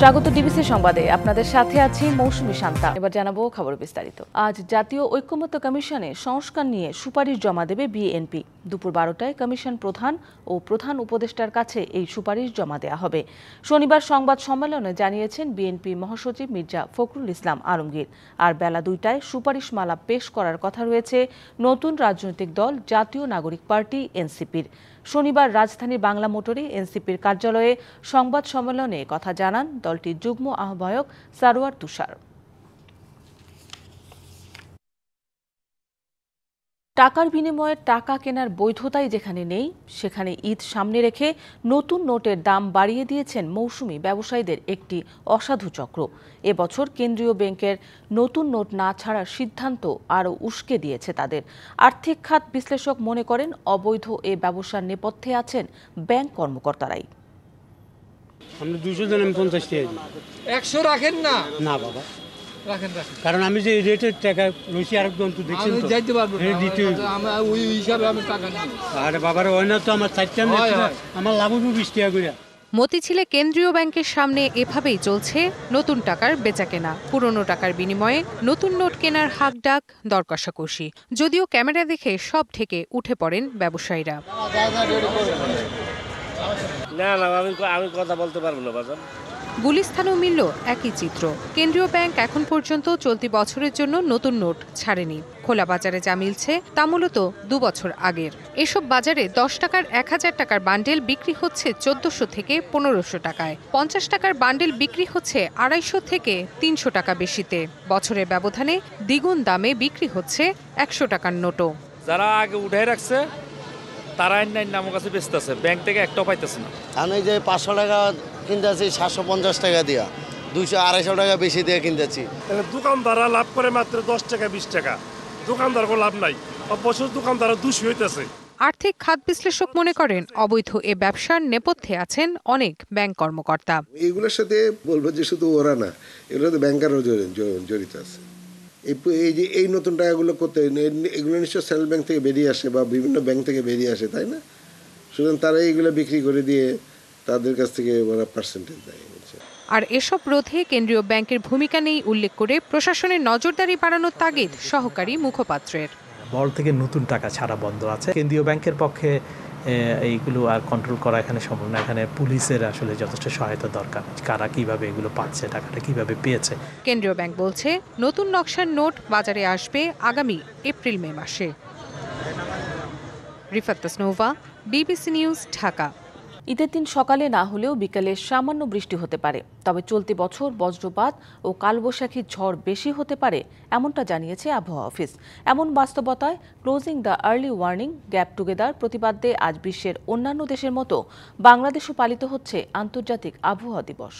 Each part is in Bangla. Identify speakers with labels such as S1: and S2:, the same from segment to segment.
S1: স্বাগত ডিবিসি সংবাদে আপনাদের সাথে আছি মৌসুমী শান্তা। এবার জানাবো খবর বিস্তারিত। আজ জাতীয় ঐকমত্য কমিশনে সংস্কার নিয়ে সুপারিশ জমা দেবে বিএনপি। দুপুর 12টায় কমিশন প্রধান ও প্রধান উপদেষ্টার কাছে এই সুপারিশ জমা দেওয়া হবে। শনিবার সংবাদ সম্মেলনে জানিয়েছেন বিএনপি মহাসচিব মির্জা ফখরুল ইসলাম আলমগীর। আর বেলা 2টায় সুপারিশমালা পেশ করার কথা রয়েছে নতুন রাজনৈতিক দল জাতীয় নাগরিক পার্টি এনসিপির। শনিবার রাজধানীর বাংলা মোটরে এনসিপির কার্যালয়ে সংবাদ সম্মেলনে কথা জানান দলটির যুগ্ম আহ্বায়ক সারোয়ার তুষার। টাকার বিনিময়ে টাকা কেনার বৈধতাই যেখানে নেই, সেখানে ঈদ সামনে রেখে নতুন নোটের দাম বাড়িয়ে দিয়েছেন মৌসুমি ব্যবসায়ীদের একটি অসাধু চক্র। এবছর কেন্দ্রীয় ব্যাংকের নতুন নোট না ছাড়ার সিদ্ধান্ত আরও উস্কে দিয়েছে তাদের। আর্থিক খাত বিশ্লেষক মনে করেন অবৈধ এ ব্যবসার নেপথ্যে আছেন ব্যাংক কর্মকর্তারাই।
S2: আপনি 200 দেন, আমি 50 টাকা দিই।
S3: 100 রাখেন না?
S2: না বাবা,
S3: রাখেন।
S2: কারণ আমি যে রেটের টাকা রয়েছি আরেকজন তো দেখছেন তো,
S3: যাইতে পারবো না, আমরা ওই হিসাবে আমি টাকা নিই।
S2: আরে বাবার হয় না তো, আমার 4 টাকা, আমার লাভ হবে 20 টাকা করে।
S4: মতিঝিলে কেন্দ্রীয় ব্যাংকের সামনে এভাবেই চলছে নতুন টাকার বেচাকেনা। পুরনো টাকার বিনিময়ে নতুন নোট কেনার হাক ডাক, দর কষাকষি। যদিও ক্যামেরা দেখে সব থেকে উঠে পড়েন ব্যবসায়ীরা।
S5: না আমি কথা বলতে পারবো না বাজার।
S4: গুলিস্তানেও মিলল একই চিত্র। কেন্দ্রীয় ব্যাংক এখন পর্যন্ত চলতি বছরের জন্য নতুন নোট ছাড়েনি। খোলা বাজারে যা মিলছে তা মূলত 2 বছর আগের। এসব বাজারে 10 টাকার 1000 টাকার বান্ডেল বিক্রি হচ্ছে 1400 থেকে 1500 টাকায়। 50 টাকার বান্ডেল বিক্রি হচ্ছে 250 থেকে 300 টাকা বেশিতে। বছরের ব্যবধানে দ্বিগুণ দামে বিক্রি হচ্ছে 100 টাকার নোটও।
S5: যারা আগে উঠাই রাখছে তারা আমার কাছে বেচতেছে, ব্যাংক থেকে একটাও পাইতেছে না।
S6: আমি যে 500 টাকা কিনতেছি 750 টাকা দিয়া, 200-250 টাকা বেশি দিয়ে কিনতেছি।
S7: দোকানদাররা লাভ করে মাত্র 10 টাকা 20 টাকা, দোকানদার কোনো লাভ নাই। অবশ্য দোকানদাররা 200 হইতেছে।
S4: আর্থিক খাত বিশ্লেষক মনে করেন অবৈধ এ ব্যবসার নেপথ্যে আছেন অনেক ব্যাংক কর্মকর্তা।
S8: এগুলোর সাথে বলবো যে শুধু ওরা না, এগুলোর সাথে ব্যাংকারও জড়িত আছে। এই যে এই নতুন টাকাগুলো করতে, এগুলো নিশ্চয় সেন্ট্রাল ব্যাংক থেকে বেরিয়ে আসে বা বিভিন্ন ব্যাংক থেকে বেরিয়ে আসে, তাই না? সুতরাং তারা এইগুলো বিক্রি করে দিয়ে তাদের কাছ থেকে ওরা পার্সেন্টেজ দেয়।
S4: আর এসব রোধে কেন্দ্রীয় ব্যাংকের ভূমিকা নেই উল্লেখ করে প্রশাসনের নজরদারি বাড়ানোর তাগিদ সহকারী মুখপাত্রের।
S9: বল থেকে নতুন টাকা ছাড়া বন্ধ আছে। কেন্দ্রীয় ব্যাংকের পক্ষে এইগুলো আর কন্ট্রোল করা এখানে সম্ভব না। এখানে পুলিশের আসলে যথেষ্ট সহায়তা দরকার, কারা কিভাবে এগুলো পাচ্ছে, টাকাটা কিভাবে পেয়েছে।
S4: কেন্দ্রীয় ব্যাংক বলছে নতুন নকশার নোট বাজারে আসবে আগামী এপ্রিল-মে মাসে। Rifat Tasnova, DBC news, Dhaka.
S1: ঈদের দিন সকালে না হলেও বিকেলে সামান্য বৃষ্টি হতে পারে, তবে চলতি বছর বজ্রপাত ও কালবৈশাখী ঝড় বেশি হতে পারে, এমনটা জানিয়েছে আবহাওয়া অফিস। এমন বাস্তবতায় closing the early warning gap together প্রতিপাদ্যে আজ বিশ্বের অন্যান্য দেশের মতো বাংলাদেশও পালিত হচ্ছে আন্তর্জাতিক আবহাওয়া দিবস।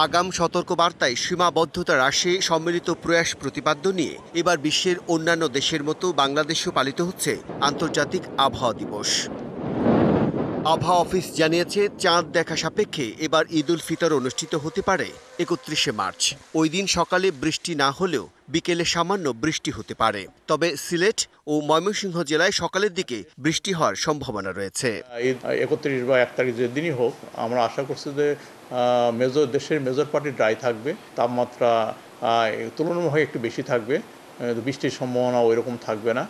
S10: আগাম সতর্কবার্তায় সীমাবদ্ধতা হ্রাসে সম্মিলিত প্রয়াস প্রতিপাদ্য নিয়ে এবার বিশ্বের অন্যান্য দেশের মতো বাংলাদেশেও পালিত হচ্ছে আন্তর্জাতিক আবহাওয়া দিবস। আবহাওয়া অফিস জানিয়েছে চাঁদ দেখা সাপেক্ষে এবার ঈদ উল ফিতর অনুষ্ঠিত হতে পারে 31শে মার্চ। ওই দিন সকালে বৃষ্টি না হলেও বিকেলে সামান্য বৃষ্টি হতে পারে, তবে সিলেট ও ময়মনসিংহ জেলায় সকালের দিকে বৃষ্টি হওয়ার সম্ভাবনা রয়েছে।
S11: ঈদ 31 বা 1 তারিখ যেদিনই হোক, আমরা আশা করছি যে দেশের মেজর পার্টি ড্রাই থাকবে, তাপমাত্রা তুলনামূলক একটু বেশি থাকবে, বৃষ্টির সম্ভাবনা ওই রকম থাকবে না।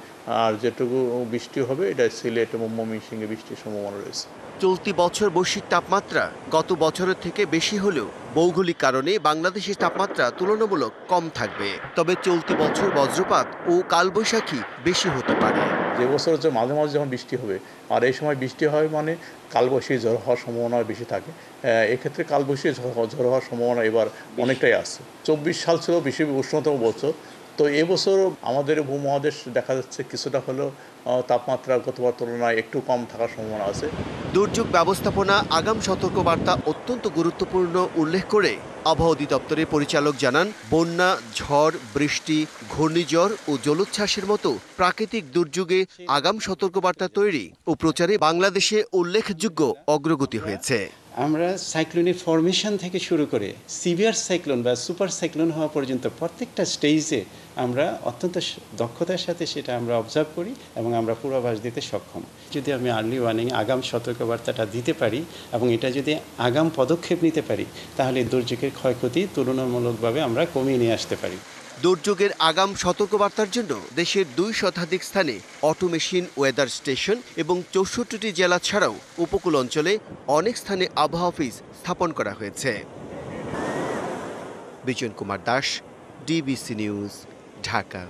S11: আর যেটুকু বৃষ্টি হবে এটা সিলেট এবং ময়মনসিংহে বৃষ্টির সম্ভাবনা রয়েছে।
S10: চলতি বছর বৈশ্বিক তাপমাত্রা গত বছরের থেকে বেশি হলেও ভৌগোলিক কারণে বাংলাদেশের তাপমাত্রা তুলনামূলক কম থাকবে, তবে চলতি বছর বজ্রপাত ও কালবৈশাখী বেশি হতে পারে।
S11: যে বছর হচ্ছে মাঝে মাঝে যখন বৃষ্টি হবে, আর এই সময় বৃষ্টি হয় মানে কালবৈশাখী ঝড় হওয়ার সম্ভাবনা বেশি থাকে। এক্ষেত্রে কালবৈশাখী ঝড় হওয়ার সম্ভাবনা এবার অনেকটাই আছে। 24 সাল ছিল বেশি উষ্ণতম বছর, তো এবছর আমাদের ভূমহাদেশ দেখা যাচ্ছে কিছুটা হলেও তাপমাত্রা গতবার তুলনায় একটু কম থাকার সম্ভাবনা আছে।
S10: দুর্যোগ ব্যবস্থাপনা আগাম সতর্কবার্তা অত্যন্ত গুরুত্বপূর্ণ উল্লেখ করে আবহাওয়া অধিদপ্তরের পরিচালক জানান, বন্যা, ঝড়, বৃষ্টি, ঘূর্ণিঝড় ও জলোচ্ছ্বাসের মতো প্রাকৃতিক দুর্যোগে আগাম সতর্কবার্তা তৈরি ও প্রচারে বাংলাদেশে উল্লেখযোগ্য অগ্রগতি হয়েছে।
S12: আমরা সাইক্লোনের ফরমেশন থেকে শুরু করে সিভিয়ার সাইক্লোন বা সুপার সাইক্লোন হওয়া পর্যন্ত প্রত্যেকটা স্টেজে আমরা অত্যন্ত দক্ষতার সাথে সেটা আমরা অবজার্ভ করি এবং আমরা পূর্বাভাস দিতে সক্ষম। যদি আমি আর্লি ওয়ার্নিং আগাম সতর্কবার্তাটা দিতে পারি এবং এটা যদি আগাম পদক্ষেপ নিতে পারি, তাহলে দুর্যোগের ক্ষয়ক্ষতি তুলনামূলকভাবে আমরা কমিয়ে নিয়ে আসতে পারি।
S10: দুর্যোগের আগাম সতর্কবার্তার জন্য দেশের 2 শতাধিক স্থানে অটোমেশিন ওয়েদার স্টেশন এবং 64টি জেলা ছাড়াও উপকূল অঞ্চলে অনেক স্থানে আবহাওয়া অফিস স্থাপন করা হয়েছে। Bijan Kumar Das, DBC news, Dhaka.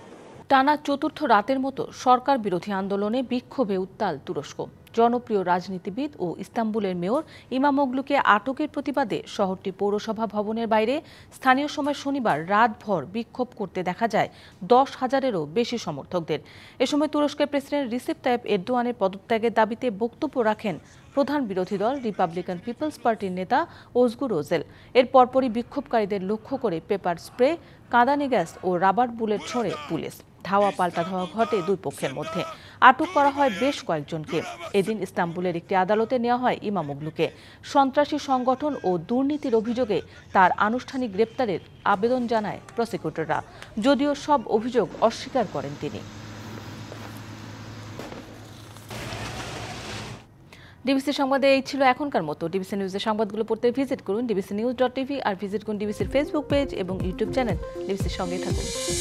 S1: টানা চতুর্থ রাতের মতো সরকার বিরোধী আন্দোলনে বিক্ষোভে উত্তাল তুরস্ক। জনপ্রিয় রাজনীতিবিদ ও ইস্তাম্বুলের মেয়র ইমামোগলুকে আটকের প্রতিবাদে শহরটি পৌরসভা ভবনের বাইরে স্থানীয় সময় শনিবার রাতভর বিক্ষোভ করতে দেখা যায় 10,000-এরও বেশি সমর্থকদের। এ সময় তুরস্কের প্রেসিডেন্ট রিসেপ তাইপ এরদোয়ানের পদত্যাগের দাবিতে বক্তব্য রাখেন প্রধান বিরোধী দল রিপাবলিকান পিপলস পার্টির নেতা ওজগুর ওজেল। এর পরপরই বিক্ষোভকারীদের লক্ষ্য করে পেপার স্প্রে, কাঁদানি গ্যাস ও রাবার বুলেট ছোড়ে পুলিশ। ধাওয়া পাল্টা ধাওয়া ঘটে দুই পক্ষের মধ্যে। আটক করা হয় বেশ কয়েকজনকে। এদিন ইস্তাম্বুলের একটি আদালতে নেওয়া হয় ইমামোগলুকে। সন্ত্রাসী সংগঠন ও দুর্নীতির অভিযোগে তার আনুষ্ঠানিক গ্রেপ্তারের আবেদন জানায় প্রসিকিউটররা, যদিও সব অভিযোগ অস্বীকার করেন তিনি। ডিবিসি সংবাদে এই ছিল এখনকার মতো। ডিবিসি নিউজের সংবাদগুলো পড়তে ভিজিট করুন dbcnews.tv আর ভিজিট করুন ডিবিসির ফেসবুক পেজ এবং ইউটিউব চ্যানেল। ডিবিসির সঙ্গে থাকুন।